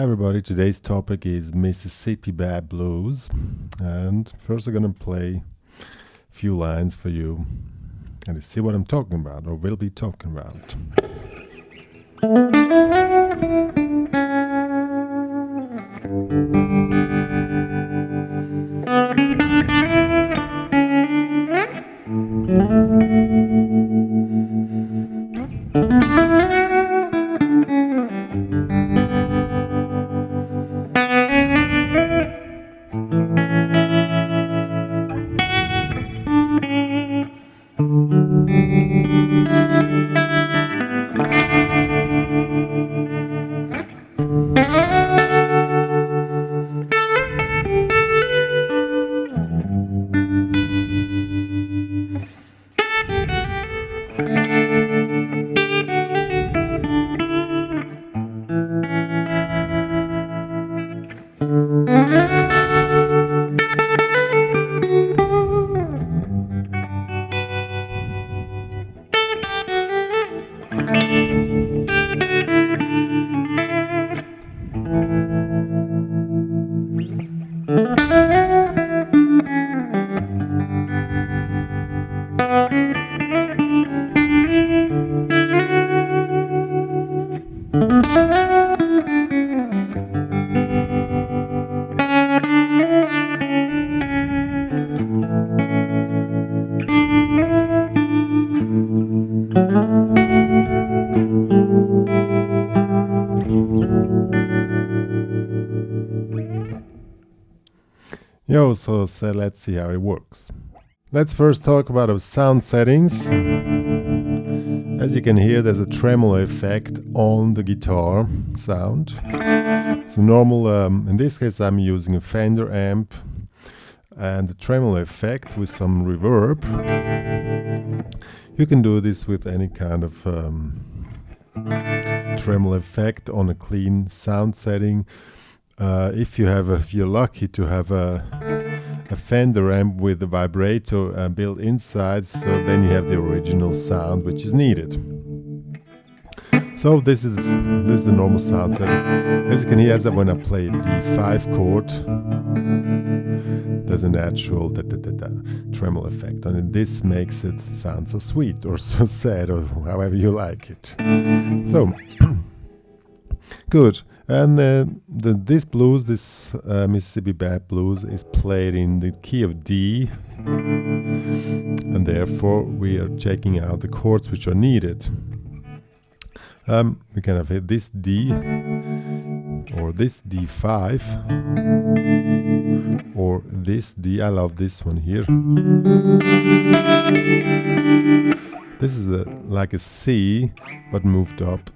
everybody, today's topic is Mississippi Bad Blues, and first I'm gonna play a few lines for you and you see what I'm talking about or will be talking about. So let's see how it works. Let's first talk about the sound settings. As you can hear, there's a tremolo effect on the guitar sound. It's normal, in this case I'm using a Fender amp and a tremolo effect with some reverb. You can do this with any kind of tremolo effect on a clean sound setting. If you're lucky to have a Fender amp with a vibrato built inside, so then you have the original sound which is needed. So this is the normal sound setting. As you can hear, when I play a D5 chord, there's a natural tremolo effect, and this makes it sound so sweet or so sad or however you like it. So good. And this blues, this Mississippi Bad Blues, is played in the key of D, and therefore we are checking out the chords which are needed. We can have this D, or this D5, or this D. I love this one here. This is like a C, but moved up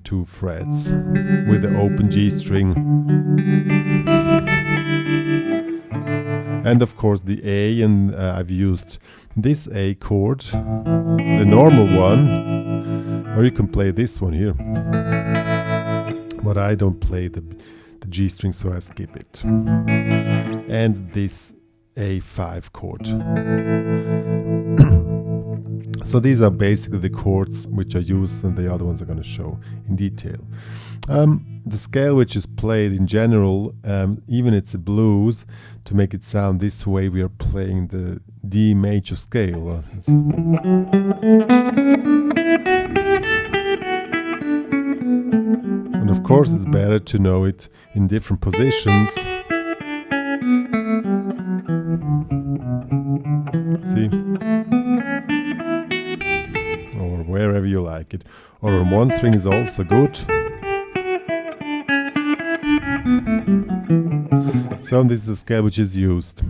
2 frets with the open G string, and of course the A, and I've used this A chord, the normal one, or you can play this one here, but I don't play the G string, so I skip it, and this A5 chord. So these are basically the chords which are used, and the other ones are going to show in detail. The scale which is played in general, even it's a blues, to make it sound this way, we are playing the D major scale. And of course it's better to know it in different positions. See? Or wherever you like it. Or on one string is also good. So this is the scale which is used,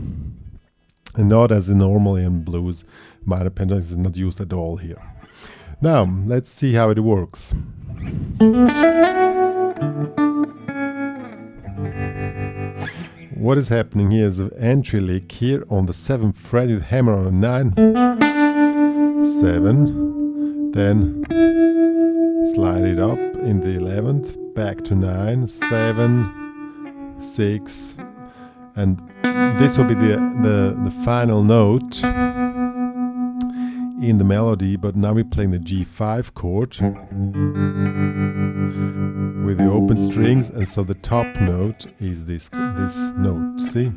and not as normally in blues. Minor pentatonic is not used at all here. Now let's see how it works. What is happening here is an entry lick here on the 7th fret with hammer on a 9, 7, then slide it up in the 11th, back to 9, 7, 6, and this will be the final note in the melody. But now we're playing the G5 chord with the open strings, and so the top note is this note. See?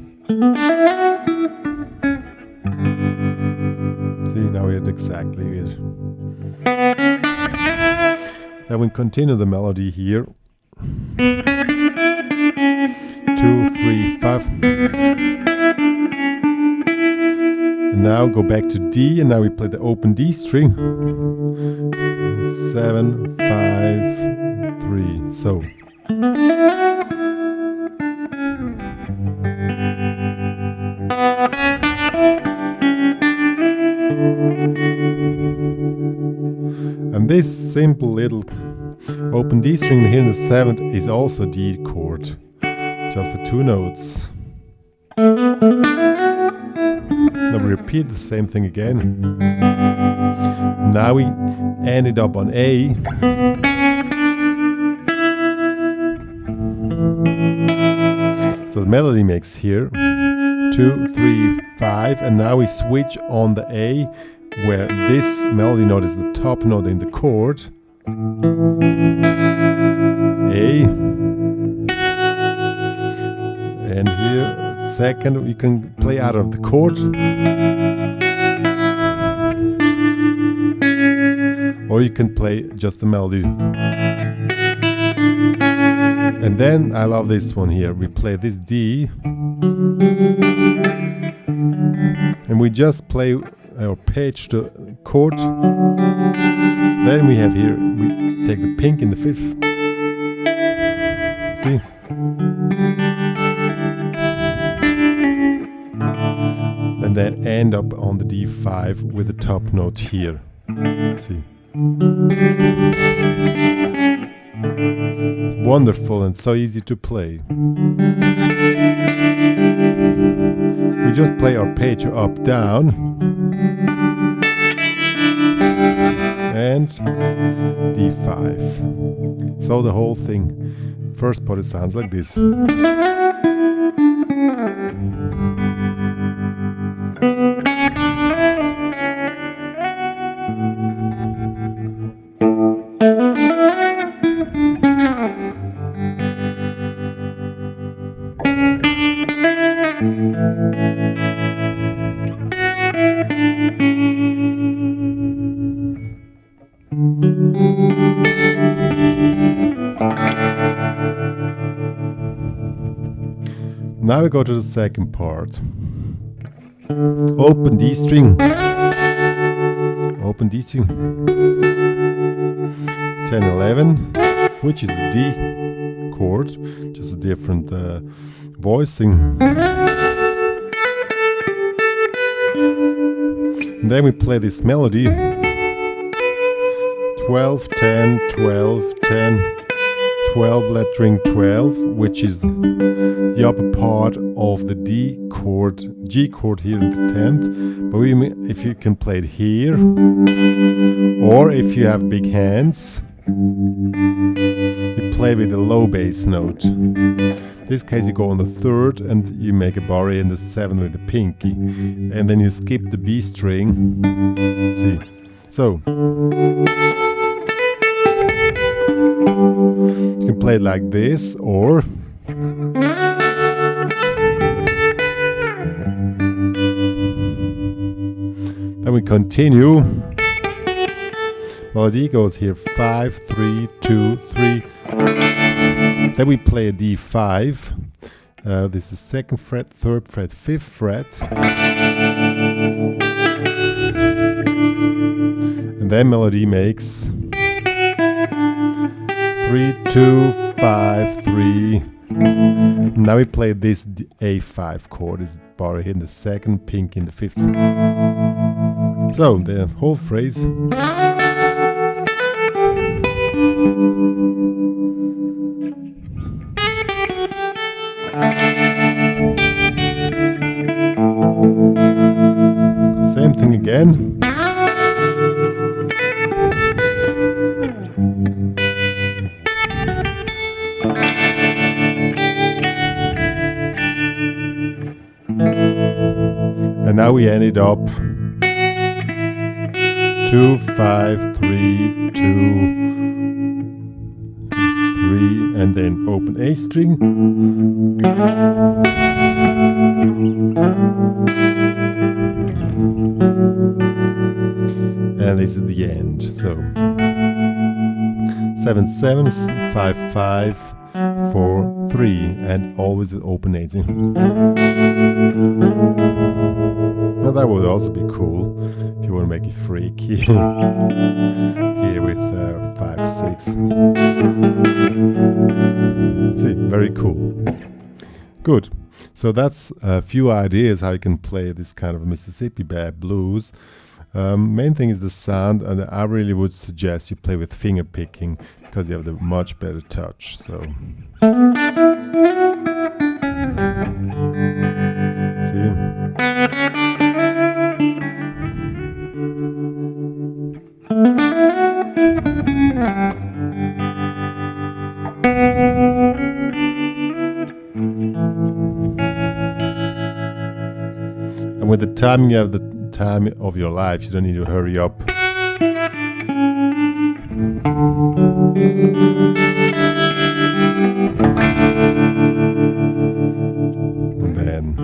See, now we had exactly it. Then we continue the melody here. 2, 3, 5. And now go back to D, and now we play the open D string. 7, 5, 3. So. And this simple little open D string here in the 7th is also D chord, just for 2 notes. Now we repeat the same thing again. Now we ended up on A. So the melody makes here 2, 3, 5, and now we switch on the A, where this melody note is the top note in the chord. A. And here, second, you can play out of the chord. Or you can play just the melody. And then, I love this one here. We play this D. And we just play or pitch the chord. Then we have here, we take the pink in the 5th. See? And then end up on the D5 with the top note here. See? It's wonderful and so easy to play. We just play arpeggio up, down, and D5. So the whole thing, first part, it sounds like this. Now we go to the second part. Open D string. Open D string. 10, 11, which is a D chord, just a different voicing. And then we play this melody. 12, 10, 12, 10, 12 lettering 12, which is the upper part of the D chord, G chord here in the 10th. But if you can play it here, or if you have big hands, you play with the low bass note. In this case you go on the 3rd and you make a barre in the 7th with the pinky. And then you skip the B string. See? So. You can play it like this, or then we continue. Melody goes here 5, 3, 2, 3. Then we play a D5. This is 2nd fret, 3rd fret, 5th fret. And then melody makes 3, 2, 5, 3. Now we play this A5 chord, this bar here in the 2nd, pink in the 5th. So the whole phrase. Same thing again. And now we ended up 2, 5, 3, 2, 3, 3, and then open A string. And this is the end. So 7 7 5 5 4 3, and always an open A string. Now that would also be cool if you want to make it freaky. Here with 5 6. See, very cool. Good. So that's a few ideas how you can play this kind of Mississippi Bad blues. Main thing is the sound, and I really would suggest you play with finger picking because you have the much better touch. So see. And with the timing, you have the time of your life. You don't need to hurry up. And then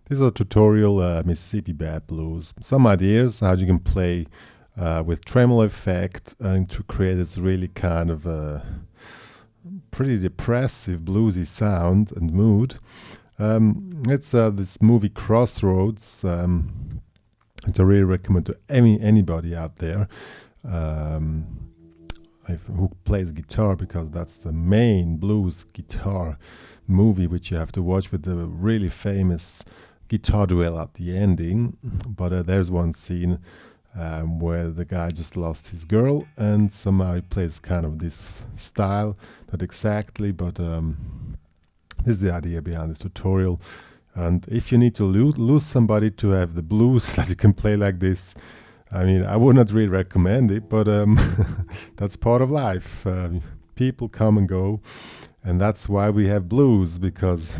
this is a tutorial Mississippi Bad Blues. Some ideas how you can play with tremolo effect and to create this really kind of pretty depressive bluesy sound and mood. It's this movie Crossroads. I really recommend to anybody out there who plays guitar, because that's the main blues guitar movie which you have to watch, with the really famous guitar duel at the ending. But there's one scene where the guy just lost his girl, and somehow he plays kind of this style, not exactly, but this is the idea behind this tutorial. And if you need to lose somebody to have the blues that you can play like this, I mean, I would not really recommend it, but that's part of life. People come and go, and that's why we have blues, because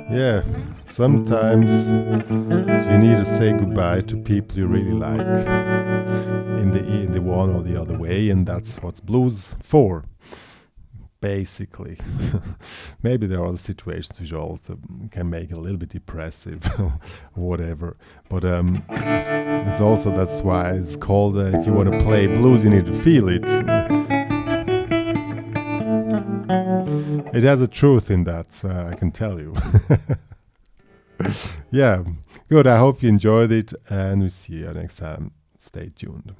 yeah, sometimes you need to say goodbye to people you really like in the one or the other way, and that's what's blues for, basically. Maybe there are other situations which also can make it a little bit depressive, whatever. But it's also, that's why it's called, if you want to play blues, you need to feel it. It has a truth in that, I can tell you. Yeah, good. I hope you enjoyed it, and we'll see you next time. Stay tuned.